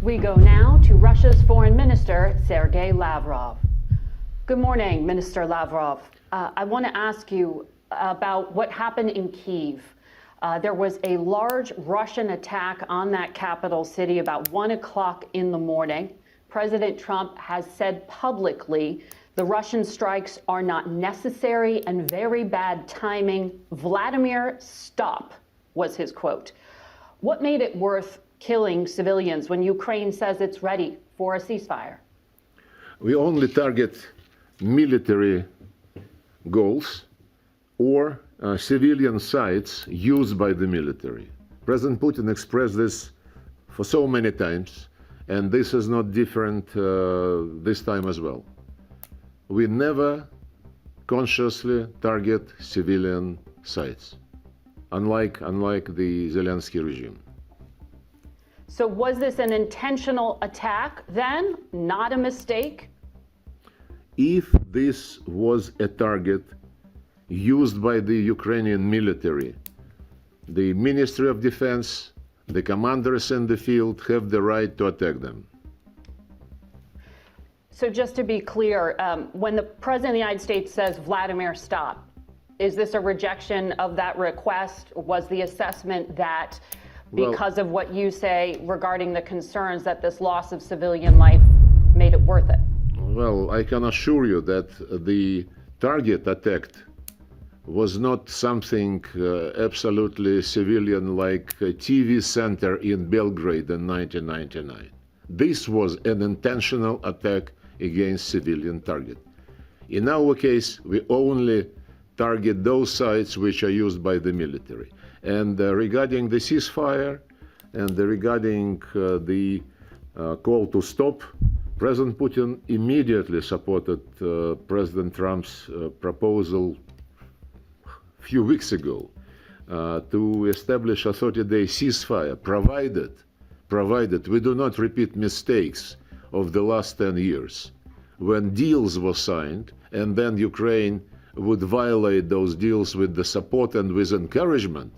We go now to Russia's Foreign Minister, Sergej Lawrow. Good morning, Minister Lawrow. I want to ask you about what happened in Kyiv. There was a large Russian attack on that capital city about 1 o'clock in the morning. President Trump has said publicly the Russian strikes are not necessary and very bad timing. Vladimir, stop, was his quote. What made it worth killing civilians when Ukraine says it's ready for a ceasefire? We only target military goals or civilian sites used by the military. President Putin expressed this for so many times, and this is not different this time as well. We never consciously target civilian sites, unlike the Zelensky regime. So was this an intentional attack then, not a mistake? If this was a target used by the Ukrainian military, the Ministry of Defense, the commanders in the field have the right to attack them. So just to be clear, when the President of the United States says, Vladimir, stop, is this a rejection of that request? Was the assessment that because of what you say regarding the concerns that this loss of civilian life made it worth it? Well, I can assure you that the target attacked was not something absolutely civilian like a TV center in Belgrade in 1999. This was an intentional attack against civilian target. In our case, we only target those sites which are used by the military. And regarding the ceasefire and regarding the call to stop, President Putin immediately supported President Trump's proposal a few weeks ago to establish a 30-day ceasefire, provided we do not repeat mistakes of the last 10 years, when deals were signed and then Ukraine would violate those deals with the support and with encouragement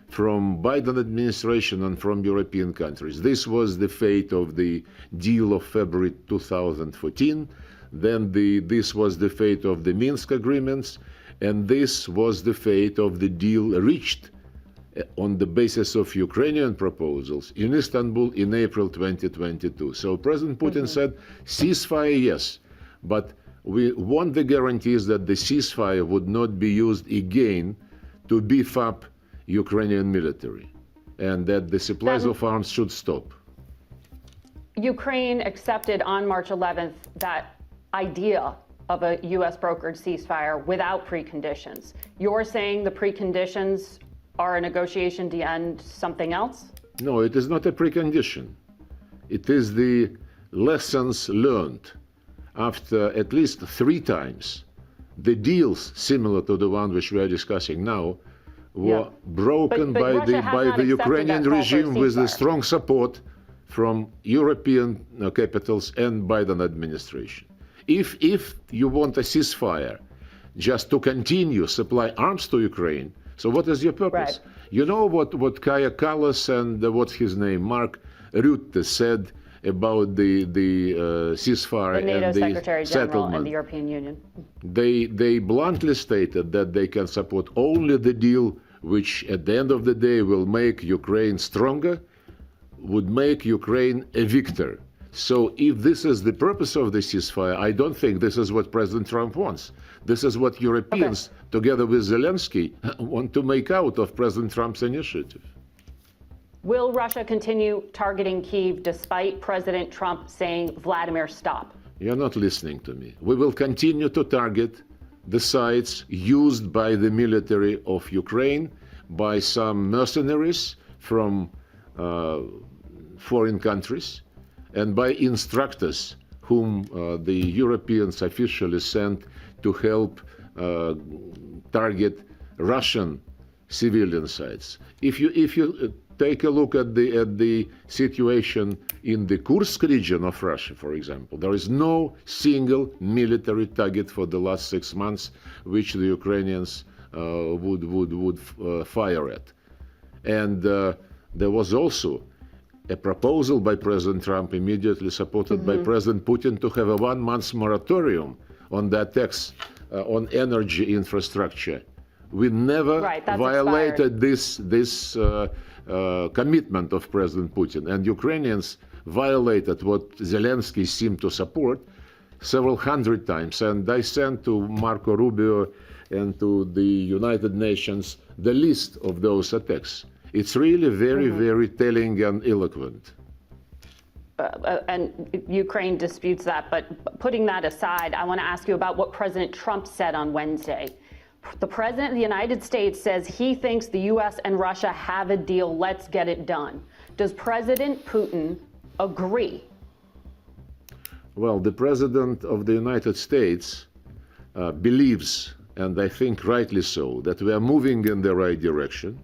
from Biden administration and from European countries. This was the fate of the deal of February 2014. Then this was the fate of the Minsk agreements, and this was the fate of the deal reached on the basis of Ukrainian proposals in Istanbul in April 2022. So President Putin said, ceasefire, yes, but we want the guarantees that the ceasefire would not be used again to beef up Ukrainian military, and that the supplies of arms should stop. Ukraine accepted on March 11th that idea of a U.S. brokered ceasefire without preconditions. You're saying the preconditions are a negotiation to end something else? No, it is not a precondition. It is the lessons learned after at least 3 times. The deals similar to the one which we are discussing now were broken by the Ukrainian regime with the strong support from European capitals and Biden administration. If you want a ceasefire just to continue supply arms to Ukraine, so what is your purpose? Right. You know what Kaja Kallas and what's his name, Mark Rutte said about the ceasefire the NATO and the Secretary General settlement. and the European Union. They bluntly stated that they can support only the deal which at the end of the day will make Ukraine stronger, would make Ukraine a victor. So if this is the purpose of the ceasefire, I don't think this is what President Trump wants. This is what Europeans, together with Zelensky, want to make out of President Trump's initiative. Will Russia continue targeting Kyiv despite President Trump saying, Vladimir, stop? You're not listening to me. We will continue to target the sites used by the military of Ukraine, by some mercenaries from foreign countries, and by instructors whom the Europeans officially sent to help target Russian civilian sites. If you take a look at the situation in the Kursk region of Russia, for example, there is no single military target for the last 6 months which the Ukrainians would fire at. And there was also a proposal by President Trump, immediately supported by President Putin, to have a 1 month moratorium on the attacks on energy infrastructure. We never violated this commitment of President Putin, and Ukrainians violated what Zelensky seemed to support several hundred times. And I sent to Marco Rubio and to the United Nations the list of those attacks. It's really very, very telling and eloquent. And Ukraine disputes that, but putting that aside, I want to ask you about what President Trump said on Wednesday. The President of the United States says he thinks the U.S. and Russia have a deal. Let's get it done. Does President Putin agree? Well, the President of the United States believes, and I think rightly so, that we are moving in the right direction.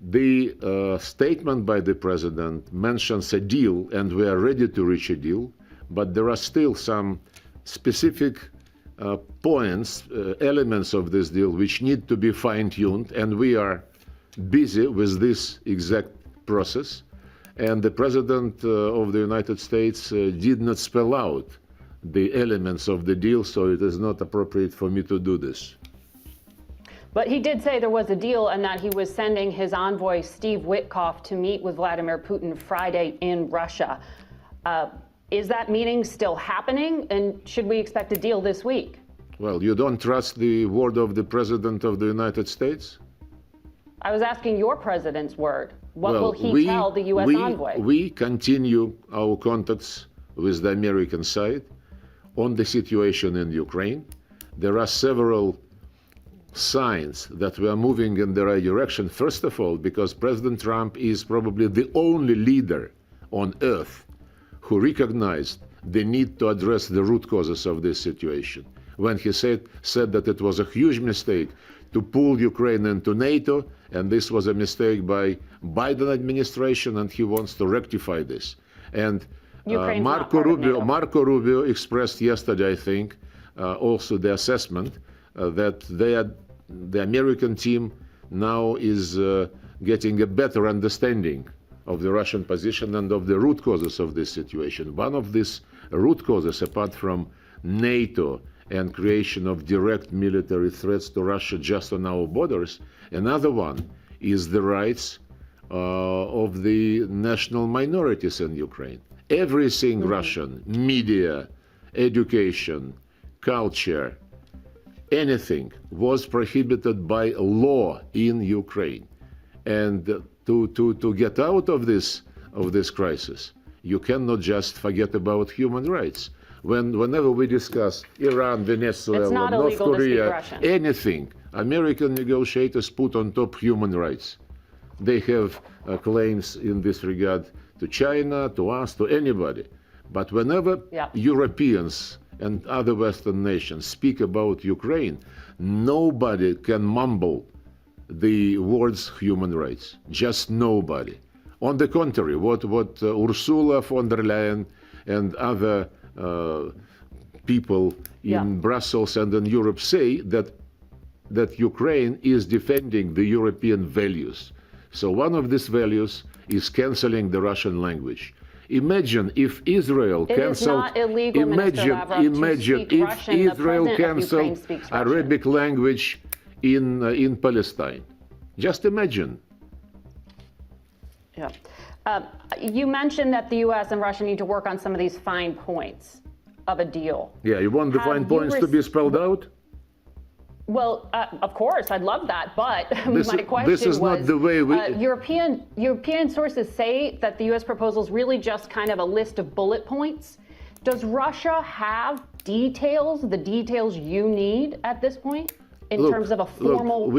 The statement by the President mentions a deal, and we are ready to reach a deal, but there are still some specific points, elements of this deal which need to be fine-tuned, and we are busy with this exact process. And the President of the United States did not spell out the elements of the deal, so it is not appropriate for me to do this. But he did say there was a deal and that he was sending his envoy, Steve Witkoff, to meet with Vladimir Putin Friday in Russia. Is that meeting still happening, and should we expect a deal this week? Well, you don't trust the word of the President of the United States? I was asking your president's word. What will he tell the U.S. envoy? We continue our contacts with the American side on the situation in Ukraine. There are several signs that we are moving in the right direction. First of all, because President Trump is probably the only leader on earth who recognized the need to address the root causes of this situation. When he said that it was a huge mistake to pull Ukraine into NATO, and this was a mistake by Biden administration, and he wants to rectify this. And Marco Rubio expressed yesterday, I think, also the assessment that the American team now is getting a better understanding of the Russian position and of the root causes of this situation. One of these root causes, apart from NATO and creation of direct military threats to Russia just on our borders, another one is the rights of the national minorities in Ukraine. Everything Russian, media, education, culture, anything was prohibited by law in Ukraine. And to get out of this crisis, you cannot just forget about human rights. Whenever we discuss Iran, Venezuela, North Korea, anything, American negotiators put on top human rights. They have claims in this regard to China, to us, to anybody. But whenever Europeans and other Western nations speak about Ukraine, nobody can mumble the words human rights. Just nobody. On the contrary, what Ursula von der Leyen and other people in Brussels and in Europe say, that Ukraine is defending the European values. So one of these values is canceling the Russian language. Imagine if Israel canceled. Imagine if Israel canceled Arabic language in Palestine. Just imagine. Yeah. You mentioned that the U.S. and Russia need to work on some of these fine points of a deal. Yeah, you want the fine points to be spelled out? Well, of course, I'd love that, but my question this is not the way we... European sources say that the U.S. proposal is really just kind of a list of bullet points. Does Russia have details, the details you need at this point, in terms of a formal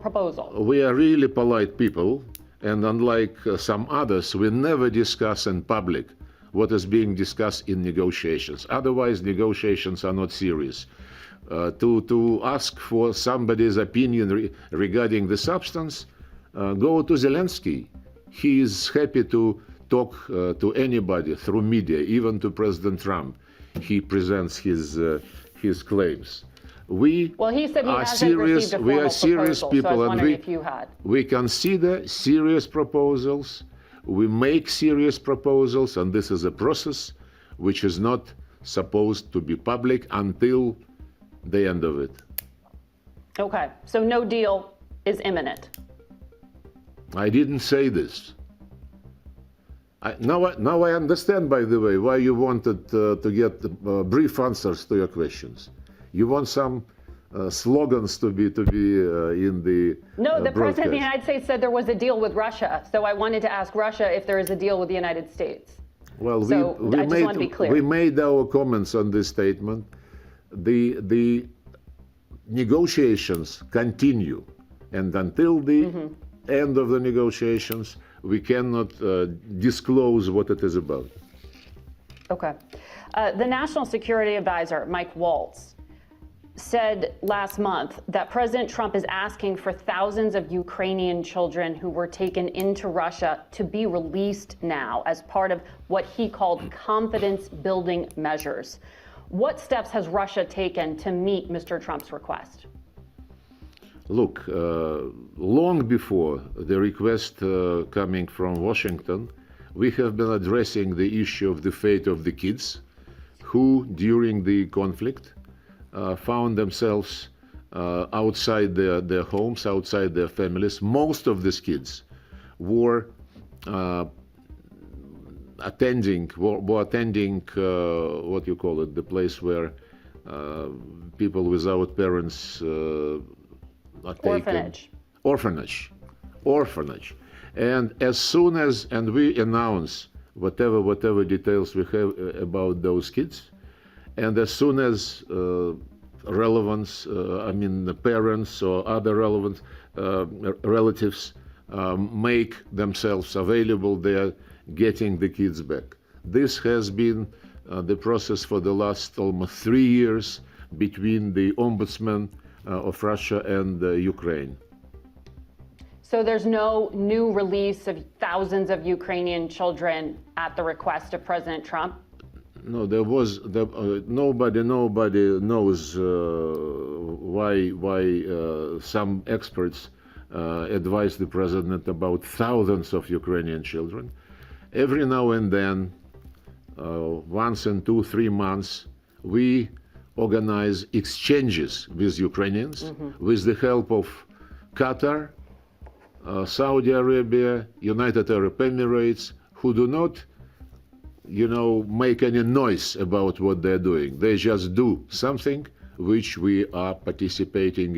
proposal? We are really polite people, and unlike some others, we never discuss in public what is being discussed in negotiations. Otherwise, negotiations are not serious. To ask for somebody's opinion regarding the substance, go to Zelensky. He is happy to talk to anybody through media, even to President Trump. He presents his claims. We he said he are hasn't serious. received a We are formal serious proposal, people, so I was and wondering if you had. we consider serious proposals. we make serious proposals, and this is a process which is not supposed to be public until the end of it. Okay, so no deal is imminent. I didn't say this. Now I understand, by the way, why you wanted to get brief answers to your questions. You want some slogans to be in the No, the President of the broadcast. United States said there was a deal with Russia, so I wanted to ask Russia if there is a deal with the United States. Well, So, I just want to be clear. we made our comments on this statement. The negotiations continue, and until the end of the negotiations, we cannot disclose what it is about. Okay. The National Security Advisor, Mike Waltz, said last month that President Trump is asking for thousands of Ukrainian children who were taken into Russia to be released now as part of what he called confidence-building measures. What steps has Russia taken to meet Mr. Trump's request? Look, long before the request coming from Washington, we have been addressing the issue of the fate of the kids who, during the conflict, found themselves outside their homes, outside their families. Most of these kids were attending what you call it, the place where people without parents are taken. Orphanage. And as soon as, and we announce whatever details we have about those kids, and as soon as the parents or other relevant relatives make themselves available, they are getting the kids back. This has been the process for the last almost 3 years between the ombudsman of Russia and Ukraine. So there's no new release of thousands of Ukrainian children at the request of President Trump? No, nobody knows why some experts advise the president about thousands of Ukrainian children. Every now and then, once in 2-3 months, we organize exchanges with Ukrainians with the help of Qatar, Saudi Arabia, United Arab Emirates, who do not make any noise about what they're doing. They just do something which we are participating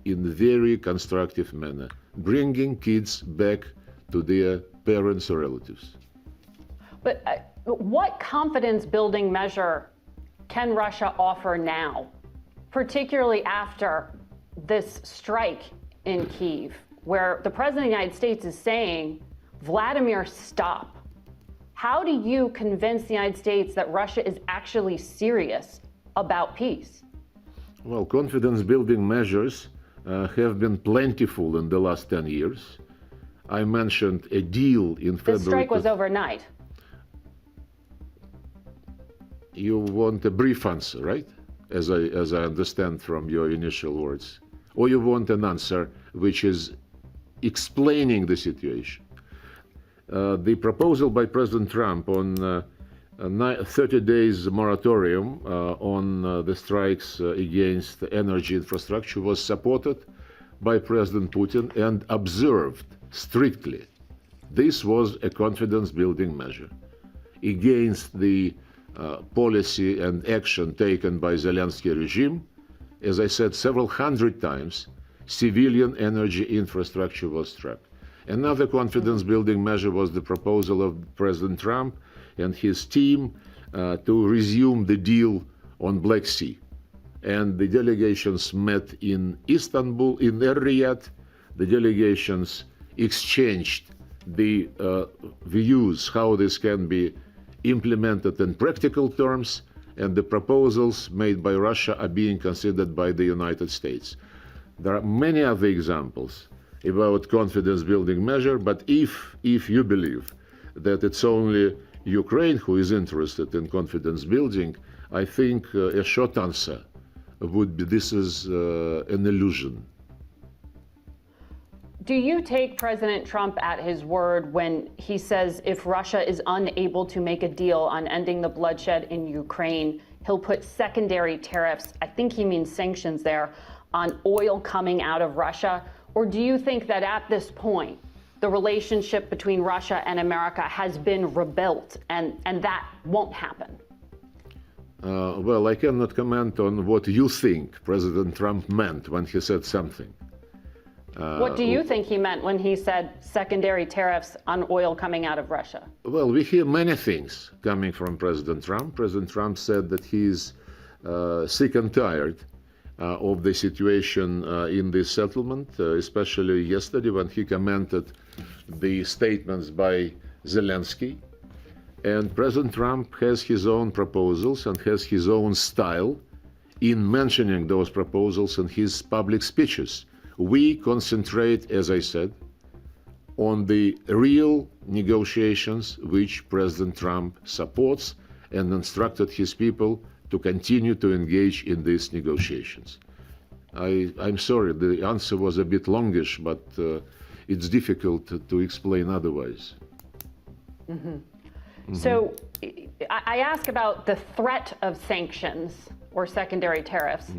in very constructive manner, bringing kids back to their parents or relatives. But what confidence-building measure can Russia offer now, particularly after this strike in Kyiv, where the President of the United States is saying, Vladimir, stop? How do you convince the United States that Russia is actually serious about peace? Well, confidence-building measures have been plentiful in the last 10 years. I mentioned a deal in February. The strike was overnight. You want a brief answer, right? As I understand from your initial words. Or you want an answer which is explaining the situation. The proposal by President Trump on 30 days moratorium on the strikes against energy infrastructure was supported by President Putin and observed strictly. This was a confidence-building measure against the policy and action taken by Zelensky regime. As I said several hundred times, civilian energy infrastructure was struck. Another confidence-building measure was the proposal of President Trump and his team to resume the deal on Black Sea. And the delegations met in Istanbul, in Riyadh. The delegations exchanged the views how this can be implemented in practical terms, and the proposals made by Russia are being considered by the United States. There are many other examples about confidence-building measure, but if you believe that it's only Ukraine who is interested in confidence building, I think a short answer would be this is an illusion. Do you take President Trump at his word when he says if Russia is unable to make a deal on ending the bloodshed in Ukraine, he'll put secondary tariffs, I think he means sanctions there, on oil coming out of Russia? Or do you think that at this point, the relationship between Russia and America has been rebuilt and that won't happen? Well, I cannot comment on what you think President Trump meant when he said something. What do you think he meant when he said secondary tariffs on oil coming out of Russia? Well, we hear many things coming from President Trump. President Trump said that he's sick and tired of the situation in this settlement, especially yesterday when he commented the statements by Zelensky. And President Trump has his own proposals and has his own style in mentioning those proposals in his public speeches. We concentrate, as I said, on the real negotiations which President Trump supports and instructed his people to continue to engage in these negotiations. I'm sorry, the answer was a bit longish, but it's difficult to explain otherwise. Mm-hmm. Mm-hmm. So I ask about the threat of sanctions or secondary tariffs.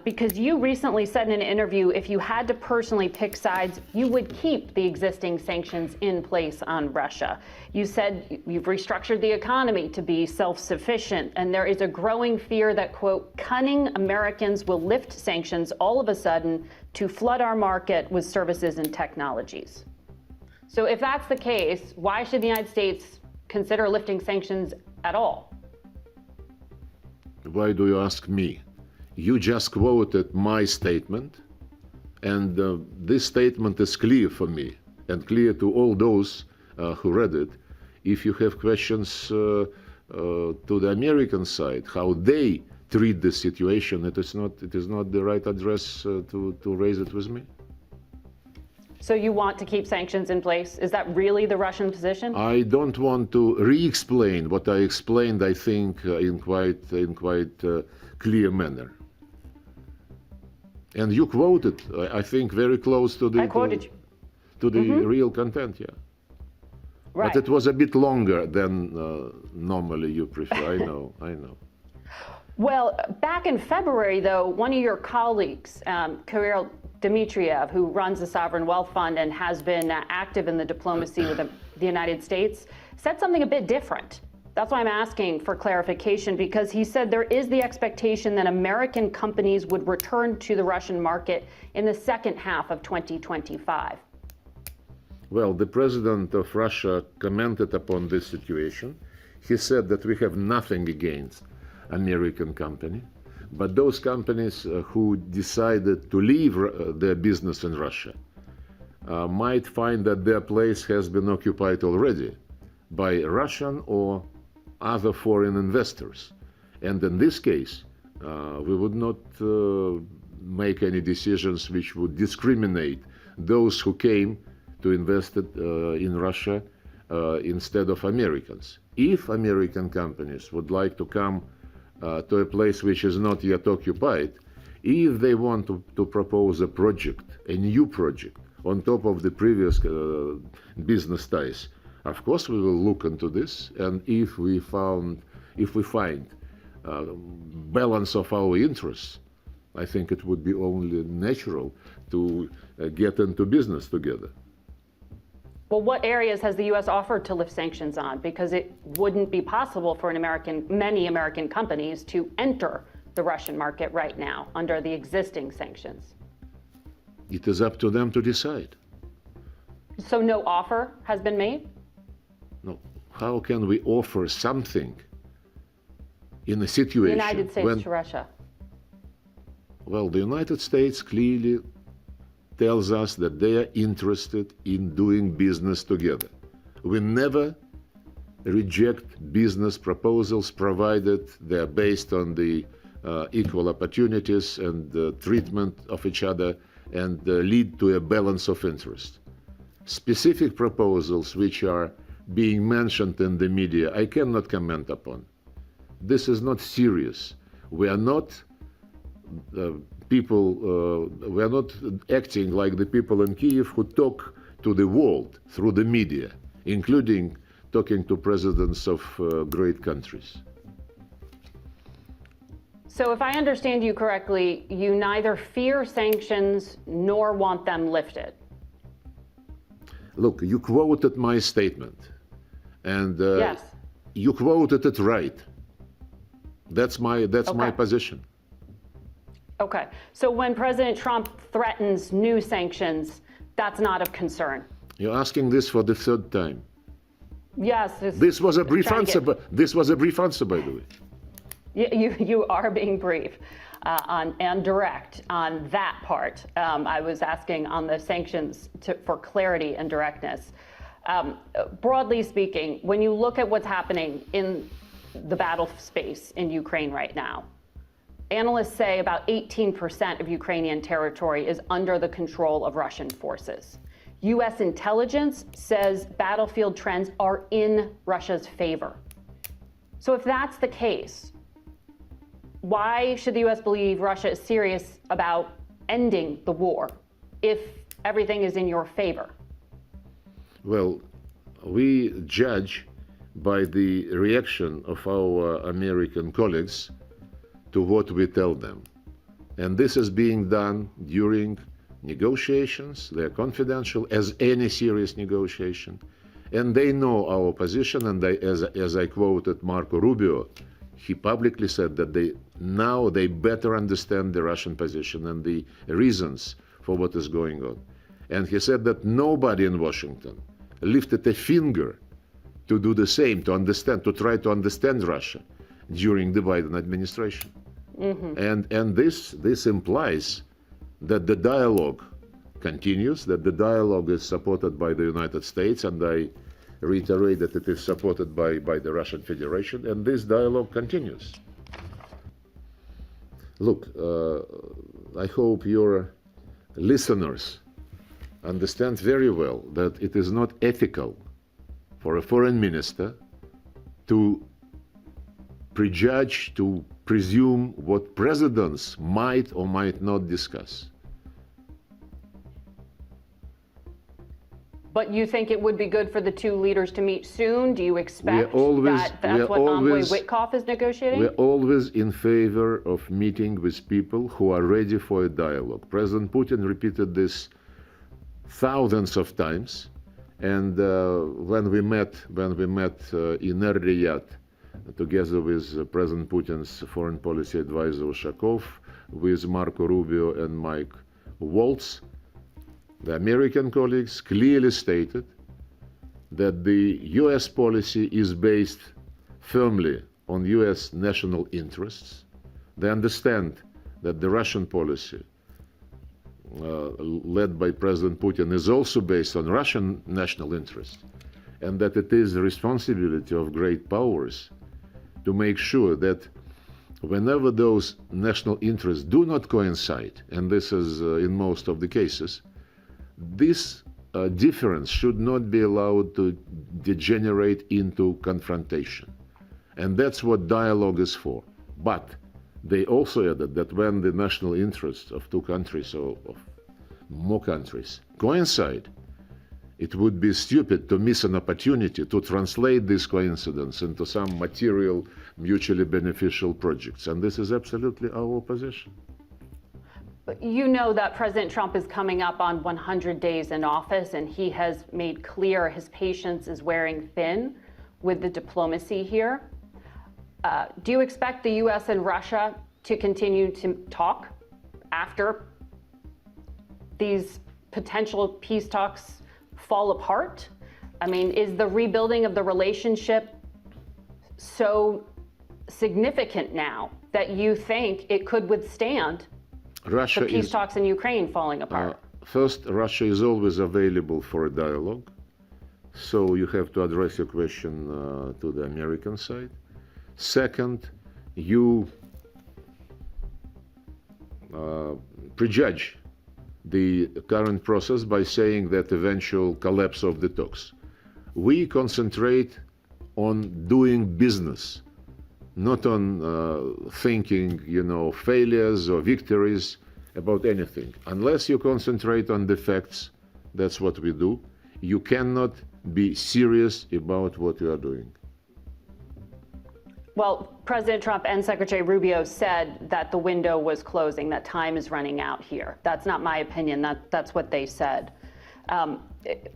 Because you recently said in an interview, if you had to personally pick sides, you would keep the existing sanctions in place on Russia. You said you've restructured the economy to be self-sufficient, and there is a growing fear that, quote, cunning Americans will lift sanctions all of a sudden to flood our market with services and technologies. So if that's the case, why should the United States consider lifting sanctions at all? Why do you ask me? You just quoted my statement, and this statement is clear for me and clear to all those who read it. If you have questions to the American side, how they treat the situation, it is not the right address to raise it with me. So you want to keep sanctions in place? Is that really the Russian position? I don't want to re-explain what I explained, I think, in quite clear manner. And you quoted, I think, very close to the I quoted you. To the real content, yeah. Right. But it was a bit longer than normally you prefer. I know. Well, back in February, though, one of your colleagues, Kirill Dmitriev, who runs the Sovereign Wealth Fund and has been active in the diplomacy with the United States, said something a bit different. That's why I'm asking for clarification, because he said there is the expectation that American companies would return to the Russian market in the second half of 2025. Well, the president of Russia commented upon this situation. He said that we have nothing against American company, but those companies who decided to leave their business in Russia might find that their place has been occupied already by Russian or other foreign investors. And in this case, we would not make any decisions which would discriminate those who came to invest in Russia instead of Americans. If American companies would like to come to a place which is not yet occupied, if they want to propose a project, a new project, on top of the previous business ties, of course we will look into this, and if we find balance of our interests, I think it would be only natural to get into business together. Well, what areas has the U.S. offered to lift sanctions on? Because it wouldn't be possible for many American companies to enter the Russian market right now under the existing sanctions. It is up to them to decide. So no offer has been made? No. How can we offer something in a situation The United States to Russia. Well, the United States clearly tells us that they are interested in doing business together. We never reject business proposals provided they are based on the equal opportunities and treatment of each other and lead to a balance of interest. Specific proposals which are being mentioned in the media, I cannot comment upon. This is not serious. We are not we are not acting like the people in Kiev who talk to the world through the media, including talking to presidents of great countries. So if I understand you correctly, you neither fear sanctions nor want them lifted. Look, you quoted my statement, and Yes. you quoted it right. That's my Okay. position. Okay. So when President Trump threatens new sanctions, that's not of concern. You're asking this for the third time. Yes. This was a brief trying to answer. This was a brief answer, by the way. You are being brief and direct on that part. I was asking on the sanctions for clarity and directness. Broadly speaking, when you look at what's happening in the battle space in Ukraine right now, analysts say about 18% of Ukrainian territory is under the control of Russian forces. U.S. intelligence says battlefield trends are in Russia's favor. So if that's the case, why should the U.S. believe Russia is serious about ending the war if everything is in your favor? Well, we judge by the reaction of our American colleagues to what we tell them. And this is being done during negotiations. They're confidential as any serious negotiation. And they know our position. And as I quoted Marco Rubio, he publicly said that they better understand the Russian position and the reasons for what is going on. And he said that nobody in Washington lifted a finger to do the same, to try to understand Russia during the Biden administration. Mm-hmm. And this implies that the dialogue continues, that the dialogue is supported by the United States, and I reiterate that it is supported by the Russian Federation, and this dialogue continues. Look, I hope your listeners understand very well that it is not ethical for a foreign minister to prejudge, to presume what presidents might or might not discuss. But you think it would be good for the two leaders to meet soon? Do you expect that's what Envoy Witkoff is negotiating? We're always in favor of meeting with people who are ready for a dialogue. President Putin repeated this thousands of times. And when we met in Riyadh, together with President Putin's foreign policy advisor Ushakov, with Marco Rubio and Mike Waltz, the American colleagues clearly stated that the U.S. policy is based firmly on U.S. national interests. They understand that the Russian policy, led by President Putin, is also based on Russian national interests, and that it is the responsibility of great powers to make sure that whenever those national interests do not coincide, and this is in most of the cases, this difference should not be allowed to degenerate into confrontation. And that's what dialogue is for. But they also added that when the national interests of two countries or of more countries coincide, it would be stupid to miss an opportunity to translate this coincidence into some material, mutually beneficial projects. And this is absolutely our position. You know that President Trump is coming up on 100 days in office, and he has made clear his patience is wearing thin with the diplomacy here. Do you expect the U.S. and Russia to continue to talk after these potential peace talks fall apart? I mean, is the rebuilding of the relationship so significant now that you think it could withstand the peace talks in Ukraine falling apart? First, Russia is always available for a dialogue. So you have to address your question to the American side. Second, you prejudge the current process by saying that eventual collapse of the talks. We concentrate on doing business, not on thinking, failures or victories. about anything. Unless you concentrate on the facts, that's what we do, you cannot be serious about what you are doing. Well, President Trump and Secretary Rubio said that the window was closing, that time is running out here. That's not my opinion. That's what they said.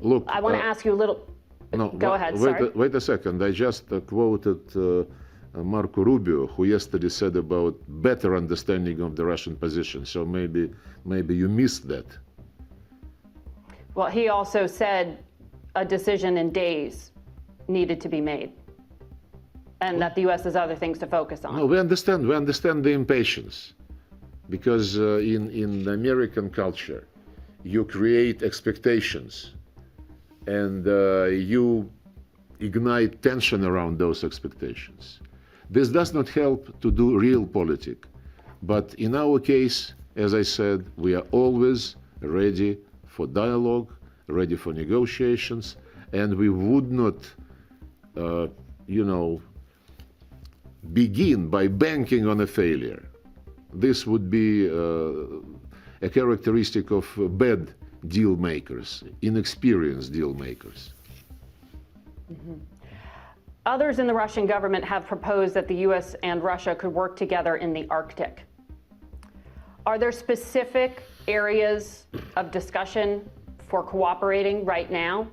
Look, I want to ask you a little. No, Go ahead, sorry. Wait a second. I just quoted Marco Rubio, who yesterday said about better understanding of the Russian position. So maybe you missed that. Well, he also said a decision in days needed to be made, and that the U.S. has other things to focus on. No, we understand the impatience, because in the American culture, you create expectations, and you ignite tension around those expectations. This does not help to do real politics. But in our case, as I said, we are always ready for dialogue, ready for negotiations, and we would not, begin by banking on a failure. This would be a characteristic of bad deal makers, inexperienced deal makers. Mm-hmm. Others in the Russian government have proposed that the U.S. and Russia could work together in the Arctic. Are there specific areas of discussion for cooperating right now?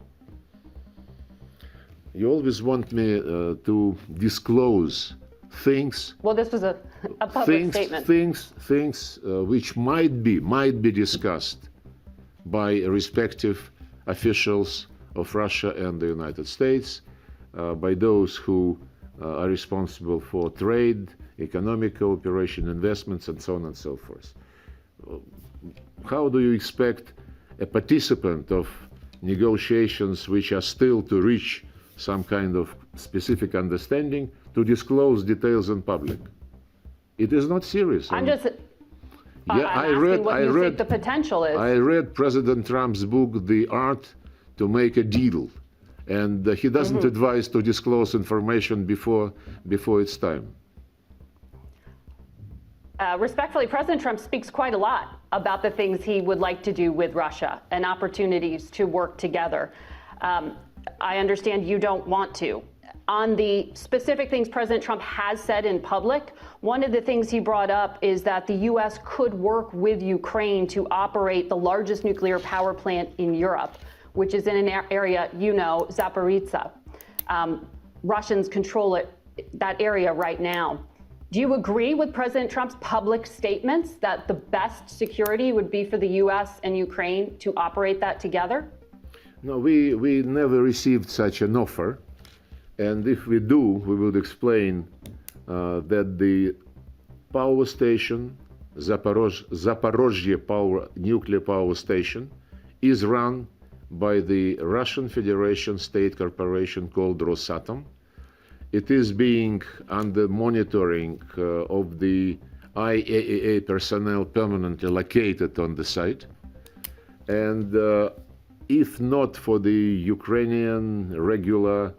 You always want me to disclose things. Well, this was a public statement. Things which might be discussed by respective officials of Russia and the United States, by those who are responsible for trade, economic cooperation, investments, and so on and so forth. How do you expect a participant of negotiations which are still to reach some kind of specific understanding to disclose details in public? It is not serious. I'm asking what you think the potential is. I read President Trump's book, The Art to Make a Deal, and he doesn't advise to disclose information before it's time. Respectfully, President Trump speaks quite a lot about the things he would like to do with Russia and opportunities to work together. I understand you don't want to. On the specific things President Trump has said in public, one of the things he brought up is that the U.S. could work with Ukraine to operate the largest nuclear power plant in Europe, which is in an area, Zaporizhzhia. Russians control that area right now. Do you agree with President Trump's public statements that the best security would be for the U.S. and Ukraine to operate that together? No, we never received such an offer. And if we do, we would explain that the power station, Zaporozhye nuclear power station, is run by the Russian Federation state corporation called Rosatom. It is being under monitoring of the IAEA personnel permanently located on the site. And if not for the Ukrainian regular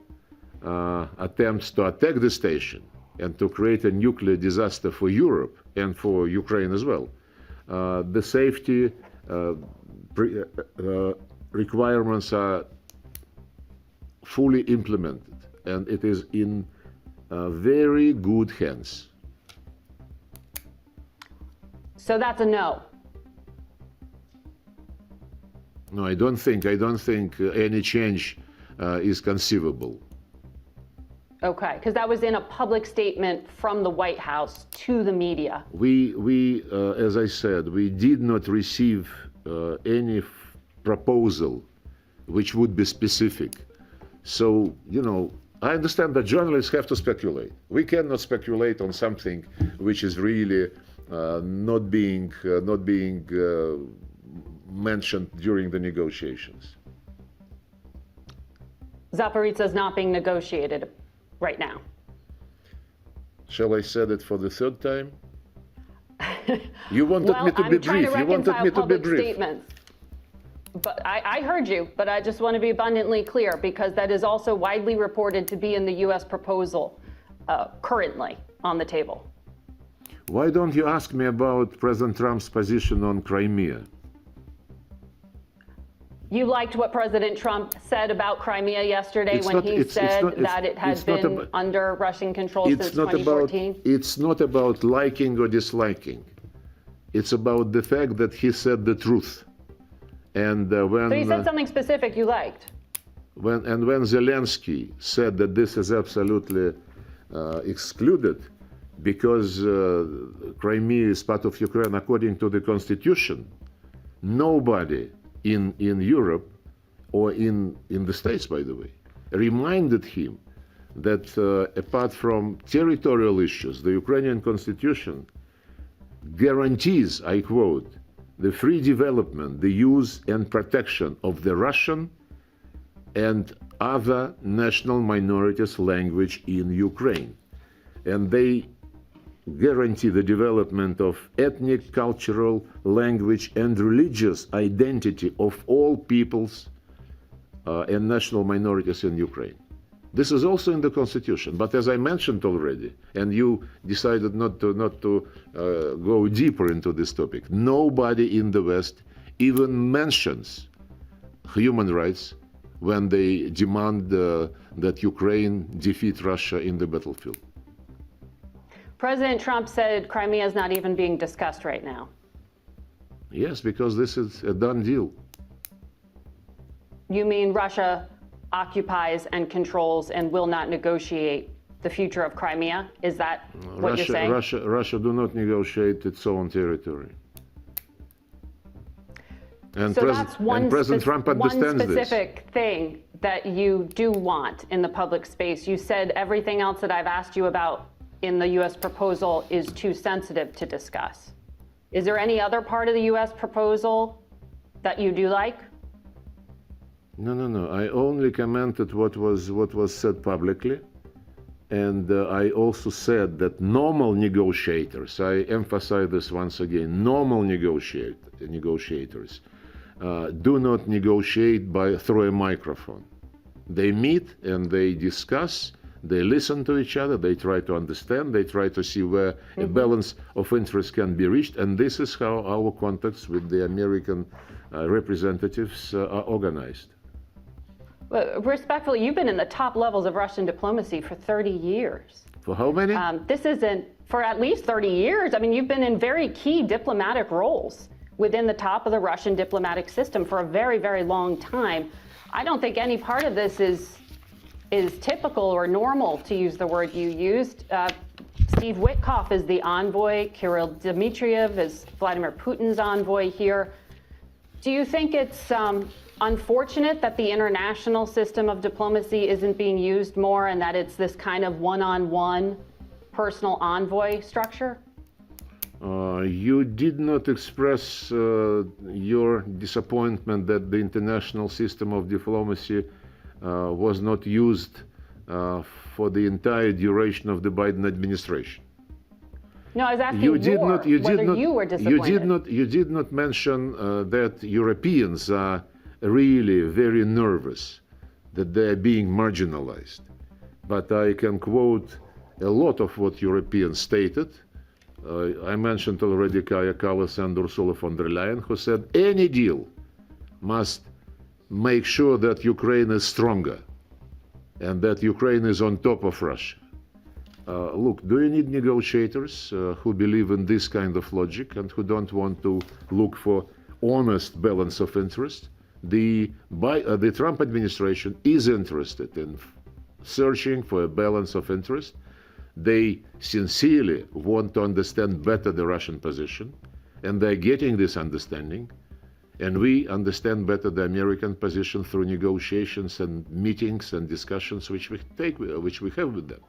attempts to attack the station and to create a nuclear disaster for Europe and for Ukraine as well, the safety requirements are fully implemented, and it is in very good hands. So that's a no. No, I don't think any change is conceivable. Okay, because that was in a public statement from the White House to the media. We as I said, we did not receive any proposal which would be specific. So, I understand that journalists have to speculate. We cannot speculate on something which is really not being mentioned during the negotiations. Zaporizhzhia is not being negotiated right now. Shall I say it for the third time? You wanted me to be brief. You wanted me to be brief. Statements. But I heard you, but I just want to be abundantly clear, because that is also widely reported to be in the U.S. proposal currently on the table. Why don't you ask me about President Trump's position on Crimea? You liked what President Trump said about Crimea yesterday when he said that it had been under Russian control since 2014? It's not about liking or disliking. It's about the fact that he said the truth. And when so he said something specific you liked. When Zelensky said that this is absolutely excluded because Crimea is part of Ukraine according to the constitution, nobody in Europe or in the States, by the way, reminded him that apart from territorial issues, the Ukrainian constitution guarantees, I quote, the free development, the use and protection of the Russian and other national minorities' language in Ukraine. And they guarantee the development of ethnic, cultural, language, and religious identity of all peoples and national minorities in Ukraine. This is also in the Constitution, but as I mentioned already, and you decided not to go deeper into this topic, nobody in the West even mentions human rights when they demand that Ukraine defeat Russia in the battlefield. President Trump said Crimea is not even being discussed right now. Yes, because this is a done deal. You mean Russia occupies and controls and will not negotiate the future of Crimea? Is that what you're saying? Russia do not negotiate its own territory. And so that's President Trump understands one specific thing that you do want in the public space. You said everything else that I've asked you about in the U.S. proposal is too sensitive to discuss. Is there any other part of the U.S. proposal that you do like? No. I only commented what was said publicly, and I also said that normal negotiators, I emphasize this once again, normal negotiators do not negotiate through a microphone. They meet and they discuss, they listen to each other, they try to understand, they try to see where a balance of interest can be reached, and this is how our contacts with the American representatives are organized. Well, respectfully, you've been in the top levels of Russian diplomacy for 30 years. For how many? This isn't for at least 30 years. I mean, you've been in very key diplomatic roles within the top of the Russian diplomatic system for a very, very long time. I don't think any part of this is typical or normal, to use the word you used. Steve Witkoff is the envoy. Kirill Dmitriev is Vladimir Putin's envoy here. Do you think it's unfortunate that the international system of diplomacy isn't being used more and that it's this kind of one-on-one personal envoy structure? You did not express your disappointment that the international system of diplomacy was not used for the entire duration of the Biden administration. No, I was asking you were disappointed. You did not mention that Europeans are really very nervous that they are being marginalized. But I can quote a lot of what Europeans stated. I mentioned already Kaja Kallas and Ursula von der Leyen, who said any deal must make sure that Ukraine is stronger and that Ukraine is on top of Russia. Look, do you need negotiators who believe in this kind of logic and who don't want to look for honest balance of interest? The Trump administration is interested in searching for a balance of interest. They sincerely want to understand better the Russian position, and they're getting this understanding. And we understand better the American position through negotiations and meetings and discussions which we have with them.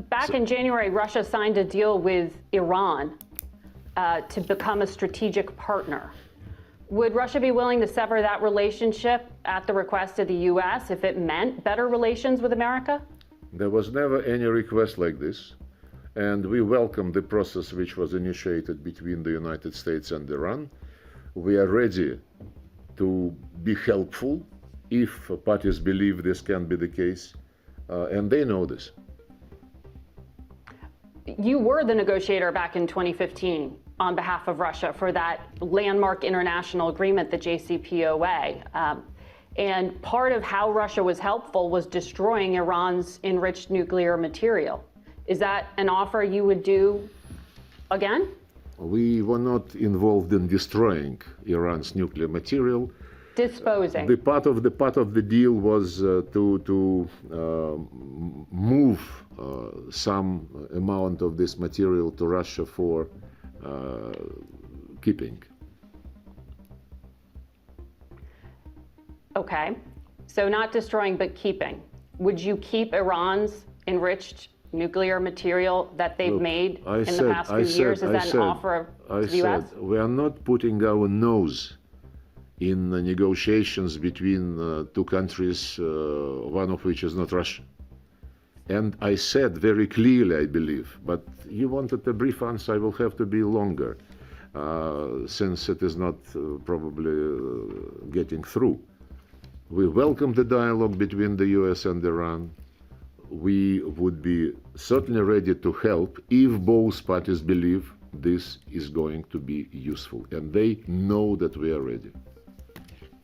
Back in January, Russia signed a deal with Iran to become a strategic partner. Would Russia be willing to sever that relationship at the request of the U.S. if it meant better relations with America? There was never any request like this, and we welcome the process which was initiated between the United States and Iran. We are ready to be helpful if parties believe this can be the case, and they know this. You were the negotiator back in 2015 on behalf of Russia for that landmark international agreement, the JCPOA. And part of how Russia was helpful was destroying Iran's enriched nuclear material. Is that an offer you would do again? We were not involved in destroying Iran's nuclear material. Disposing. The part of the deal was to move some amount of this material to Russia for keeping. Okay, so not destroying but keeping. Would you keep Iran's enriched nuclear material that they've made in the past few years? Is that an offer to the U.S.? We are not putting our nose in the negotiations between two countries, one of which is not Russia. And I said very clearly, I believe, but you wanted a brief answer, I will have to be longer, since it is not probably getting through. We welcome the dialogue between the US and Iran. We would be certainly ready to help if both parties believe this is going to be useful, and they know that we are ready.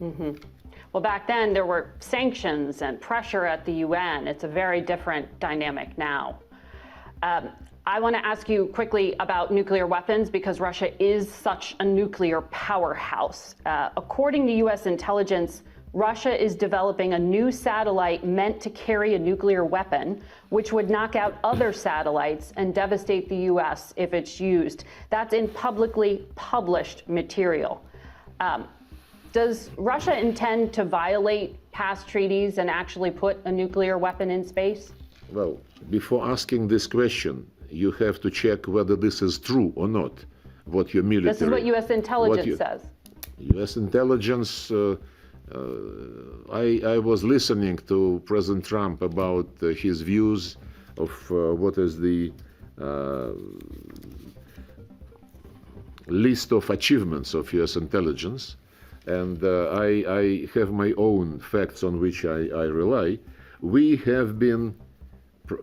Mm-hmm. Well, back then there were sanctions and pressure at the UN. It's a very different dynamic now. I want to ask you quickly about nuclear weapons because Russia is such a nuclear powerhouse. According to US intelligence, Russia is developing a new satellite meant to carry a nuclear weapon, which would knock out other satellites and devastate the US if it's used. That's in publicly published material. Does Russia intend to violate past treaties and actually put a nuclear weapon in space? Well, before asking this question, you have to check whether this is true or not, what your military... This is what U.S. intelligence says. U.S. intelligence... I was listening to President Trump about his views of what is the list of achievements of U.S. intelligence, and I have my own facts on which I rely. We have been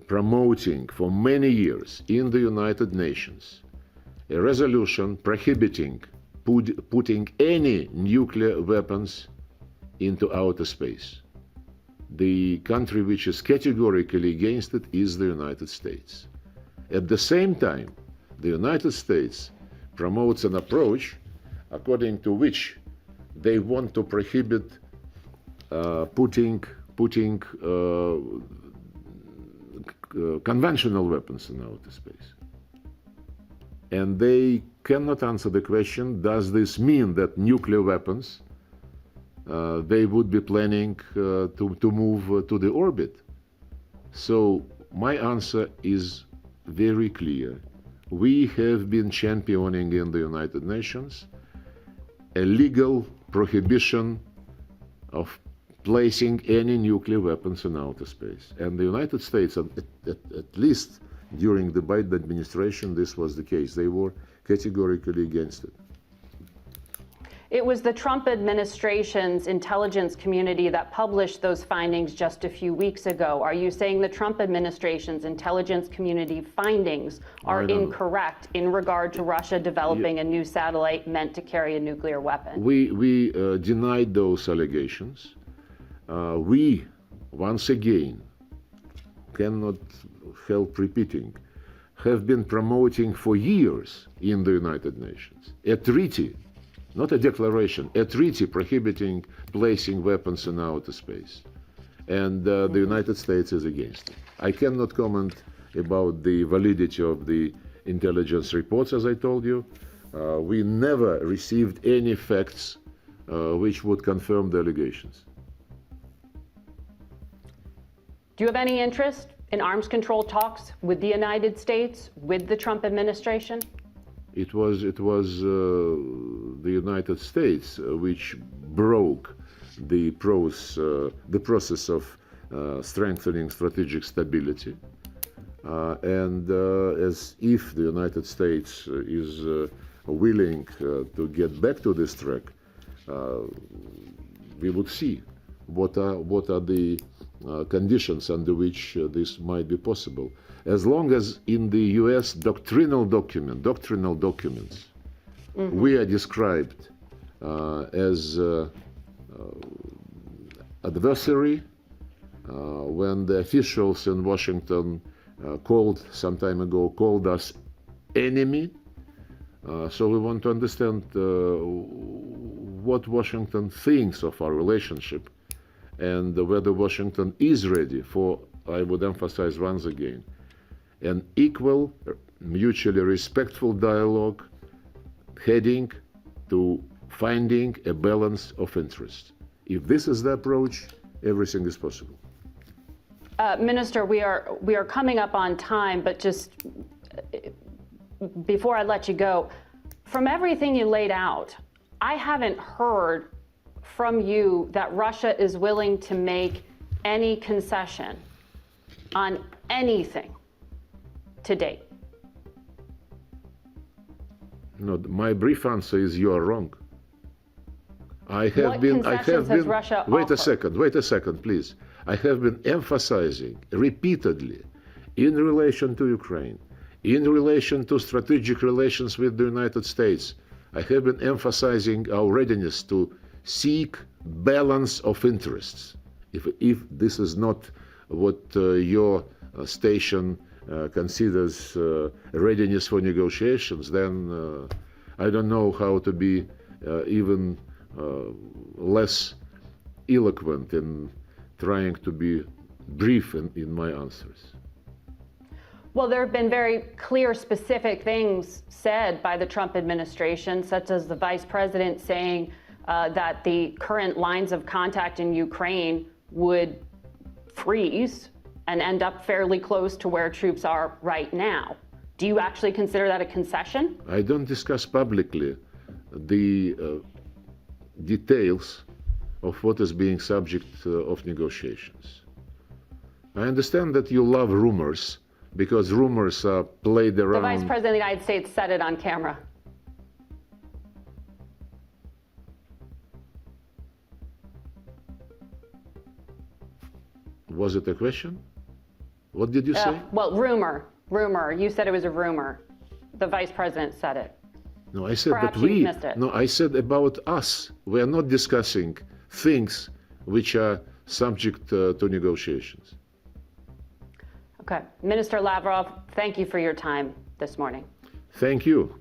promoting for many years in the United Nations a resolution prohibiting putting any nuclear weapons into outer space. The country which is categorically against it is the United States. At the same time, the United States promotes an approach according to which they want to prohibit putting conventional weapons in outer space. And they cannot answer the question, does this mean that nuclear weapons they would be planning to move to the orbit? So my answer is very clear. We have been championing in the United Nations a legal prohibition of placing any nuclear weapons in outer space. And the United States, at least during the Biden administration, this was the case. They were categorically against it. It was the Trump administration's intelligence community that published those findings just a few weeks ago. Are you saying the Trump administration's intelligence community findings are incorrect in regard to Russia developing a new satellite meant to carry a nuclear weapon? We denied those allegations. We, once again, cannot help repeating, have been promoting for years in the United Nations a treaty, not a declaration, a treaty prohibiting placing weapons in outer space. And the United States is against it. I cannot comment about the validity of the intelligence reports, as I told you. We never received any facts which would confirm the allegations. Do you have any interest in arms control talks with the United States, with the Trump administration? It was the United States which broke the process of strengthening strategic stability, and as if the United States is willing to get back to this track, we would see what are the conditions under which this might be possible. As long as in the US doctrinal documents, we are described as adversary, when the officials in Washington some time ago called us enemy. So we want to understand what Washington thinks of our relationship and whether Washington is ready for, I would emphasize once again, an equal, mutually respectful dialogue heading to finding a balance of interests. If this is the approach, everything is possible. Minister, we are coming up on time, but just before I let you go, from everything you laid out, I haven't heard from you that Russia is willing to make any concession on anything to date. No, my brief answer is you are wrong. What concessions has Russia Wait offered? a second, please. I have been emphasizing repeatedly in relation to Ukraine, in relation to strategic relations with the United States, I have been emphasizing our readiness to seek balance of interests. If this is not what your station considers readiness for negotiations, then I don't know how to be even less eloquent in trying to be brief in my answers. Well, there have been very clear, specific things said by the Trump administration, such as the vice president saying that the current lines of contact in Ukraine would freeze and end up fairly close to where troops are right now. Do you actually consider that a concession? I don't discuss publicly the details of what is being subject of negotiations. I understand that you love rumors, because rumors are played around. The Vice President of the United States said it on camera. Was it a question? What did you say? Well, rumor. You said it was a rumor. The Vice President said it. No, I said Perhaps that you missed it. No, I said about us. We are not discussing things which are subject to negotiations. Okay. Minister Lavrov, thank you for your time this morning. Thank you.